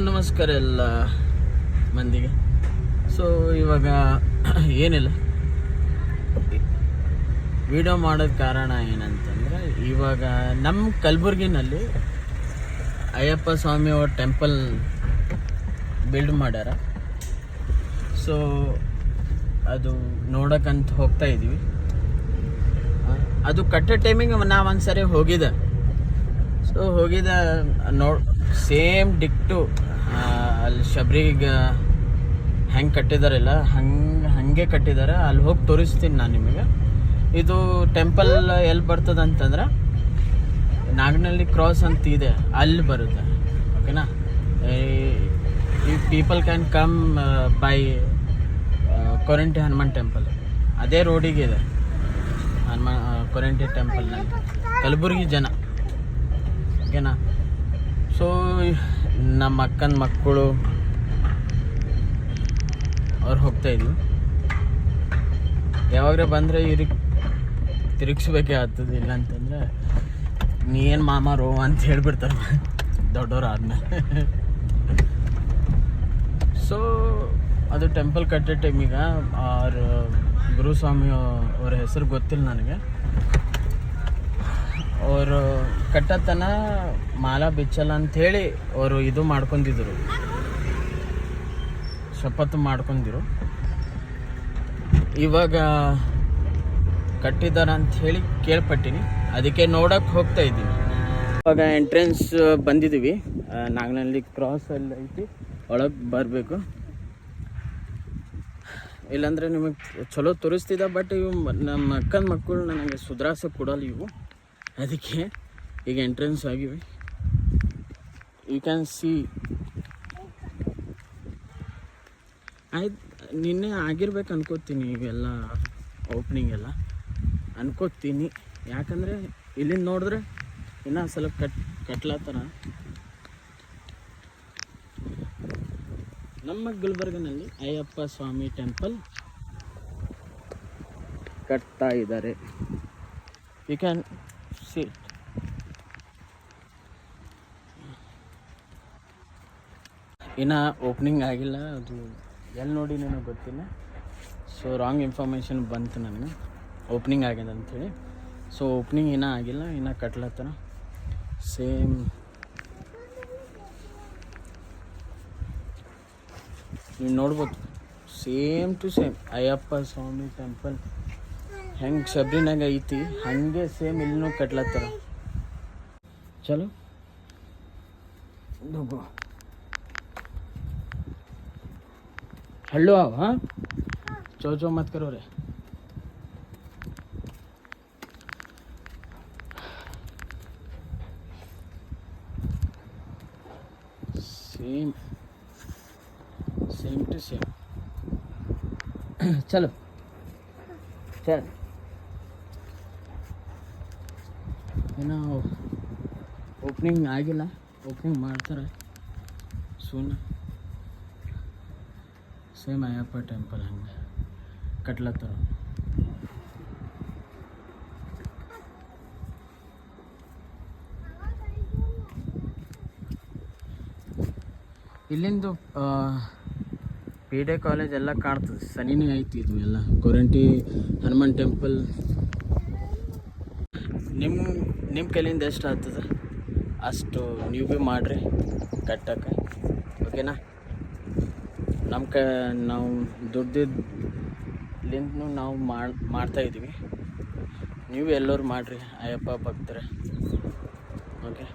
ನಮಸ್ಕಾರ ಎಲ್ಲ ಮಂದಿಗೆ. ಸೊ ಇವಾಗ ಏನಿಲ್ಲ, ವಿಡಿಯೋ ಮಾಡೋದು ಕಾರಣ ಏನಂತಂದರೆ, ಇವಾಗ ನಮ್ಮ ಕಲಬುರ್ಗಿನಲ್ಲಿ ಅಯ್ಯಪ್ಪ ಸ್ವಾಮಿ ಅವ್ರ ಟೆಂಪಲ್ ಬಿಲ್ಡ್ ಮಾಡ್ಯಾರ. ಸೊ ಅದು ನೋಡೋಕ್ಕಂತ ಹೋಗ್ತಾ ಇದ್ದೀವಿ. ಅದು ಕಟ್ಟೋ ಟೈಮಿಗೆ ನಾವು ಒಂದು ಸರಿ ಹೋಗಿದ್ದೆ. ಸೊ ಹೋಗಿದ್ದೆ ಸೇಮ್ ಡಿಕ್ಟು ಅಲ್ಲಿ ಶಬರಿಗೆ ಹೆಂಗೆ ಕಟ್ಟಿದಾರಲ್ಲ ಹಾಗೆ ಕಟ್ಟಿದ್ದಾರೆ. ಅಲ್ಲಿ ಹೋಗಿ ತೋರಿಸ್ತೀನಿ ನಾನು ನಿಮಗೆ. ಇದು ಟೆಂಪಲ್ ಎಲ್ಲಿ ಬರ್ತದೆ ಅಂತಂದ್ರೆ ನಾಗನಹಳ್ಳಿ ಕ್ರಾಸ್ ಅಂತ ಇದೆ, ಅಲ್ಲಿ ಬರುತ್ತೆ. ಓಕೆನಾ? ಈ people can come by Koranti Hanuman temple, ಅದೇ ರೋಡಿಗೆ ಇದೆ ಕೊರಂಟಿ ಟೆಂಪಲ್ನಲ್ಲಿ ಕಲಬುರ್ಗಿ ಜನ. ಓಕೆನಾ? ಸೊ ನಮ್ಮ ಅಕ್ಕನ ಮಕ್ಕಳು ಅವ್ರು ಹೋಗ್ತಾ ಇದ್ವಿ. ಯಾವಾಗ್ರೆ ಬಂದರೆ ಇವ್ರಿಗೆ ತಿರುಗಿಸ್ಬೇಕೇ ಆಗ್ತದೆ, ಇಲ್ಲ ಅಂತಂದರೆ ನೀ ಏನು ಮಾಮಾರು ಅಂತ ಹೇಳ್ಬಿಡ್ತಾರೆ ದೊಡ್ಡವ್ರು ಆದ್ಮೇಲೆ. ಸೊ ಅದು ಟೆಂಪಲ್ ಕಟ್ಟೋ ಟೈಮಿಗೆ ಅವ್ರ ಗುರುಸ್ವಾಮಿ ಅವ್ರ ಹೆಸರು ಗೊತ್ತಿಲ್ಲ ನನಗೆ. ಅವರು ಕಟ್ಟತನ ಮಾಲಾ ಬಿಚ್ಚಲ್ಲ ಅಂಥೇಳಿ ಅವರು ಇದು ಮಾಡ್ಕೊಂಡಿದ್ರು, ಶಪಥ ಮಾಡ್ಕೊಂಡಿರು. ಇವಾಗ ಕಟ್ಟಿದಾರ ಅಂಥೇಳಿ ಕೇಳ್ಪಟ್ಟಿನಿ, ಅದಕ್ಕೆ ನೋಡೋಕೆ ಹೋಗ್ತಾ ಇದ್ದೀನಿ. ಇವಾಗ ಎಂಟ್ರೆನ್ಸ್ ಬಂದಿದ್ದೀವಿ, ನಾಗನಹಳ್ಳಿ ಕ್ರಾಸಲ್ಲಿ ಐತಿ, ಒಳಗೆ ಬರಬೇಕು. ಇಲ್ಲಾಂದರೆ ನಿಮಗೆ ಚಲೋ ತೋರಿಸ್ತಿದ್ದ, ಬಟ್ ಇವು ನಮ್ಮ ಅಕ್ಕನ ಮಕ್ಕಳು ನನಗೆ ಸುಧಾರಿಸೋಕೆ ಕೊಡಲ್ಲ ಇವು. ಅದಕ್ಕೆ ಈಗ ಎಂಟ್ರೆನ್ಸ್ ಆಗಿವೆ. You can see. ಆಯ್ತು, ನಿನ್ನೆ ಆಗಿರ್ಬೇಕು ಅನ್ಕೋತೀನಿ ಇವೆಲ್ಲ ಓಪನಿಂಗ್ ಎಲ್ಲ ಅನ್ಕೋತೀನಿ. ಯಾಕಂದರೆ ಇಲ್ಲಿಂದ ನೋಡಿದ್ರೆ ಇನ್ನೂ ಸ್ವಲ್ಪ ಕಟ್ಲತ್ತಾರ. ನಮ್ಮ ಗುಲ್ಬರ್ಗನಲ್ಲಿ ಅಯ್ಯಪ್ಪ ಸ್ವಾಮಿ ಟೆಂಪಲ್ ಕಟ್ತಾ ಇದ್ದಾರೆ. You can see. ಇನ್ನು ಓಪನಿಂಗ್ ಆಗಿಲ್ಲ, ಅದು ಎಲ್ಲಿ ನೋಡಿ ನನಗೆ ಗೊತ್ತಿಲ್ಲ. ಸೊ ರಾಂಗ್ ಇನ್ಫಾರ್ಮೇಷನ್ ಬಂತು ನನಗೆ, ಓಪನಿಂಗ್ ಆಗಿದೆ ಅಂಥೇಳಿ. ಸೊ ಓಪನಿಂಗ್ ಇನ್ನೂ ಆಗಿಲ್ಲ, ಇನ್ನೂ ಕಟ್ಲತ್ತಾರ. ಸೇಮ್ ನೀವು ನೋಡ್ಬೋದು, same to same Ayyappa Swami temple ಹೆಂಗೆ ಶಬರಿನಾಗ ಐತಿ ಹಾಗೆ ಸೇಮ್ ಇಲ್ಲೂ ಕಟ್ಲತ್ತಾರ. ಚಲೋ ಹೋಗು. ಹಳ್ಳು ಅವ ಹಾಂ ಚೋ ಮತ್ ಕರೋ ರೇ. Same to same. ಚಲೋ ಚಲ್. ಏನೋ ಓಪನಿಂಗ್ ಆಗಿಲ್ಲ, ಓಪನಿಂಗ್ ಮಾಡ್ತಾರೆ ಸೂನ್. ಸೇಮ್ ಅಯ್ಯಪ್ಪ ಟೆಂಪಲ್ ಹಂಗೆ ಕಟ್ಲತ್ತಾರ. ಇಲ್ಲಿಂದು PD ಕಾಲೇಜ್ ಎಲ್ಲ ಕಾಣ್ತದೆ, ಸನಿನೇ ಐತಿ. ಇದು ಎಲ್ಲ ಕೊರಂಟಿ ಹನುಮಾನ್ ಟೆಂಪಲ್. ನಿಮ್ಮ ಕೈಲಿಂದ ಎಷ್ಟು ಆಗ್ತದೆ ಅಷ್ಟು ನೀವು ಭೀ ಮಾಡಿರಿ ಕಟ್ಟಕ್ಕೆ. ಓಕೆನಾ? ನಾವು ದುಡ್ಡಿದ್ಲಿಂದ ನಾವು ಮಾಡ್ತಾಯಿದ್ದೀವಿ. ನೀವು ಎಲ್ಲರೂ ಮಾಡಿರಿ ಅಯ್ಯಪ್ಪ ಭಕ್ತರೆ. ಓಕೆ.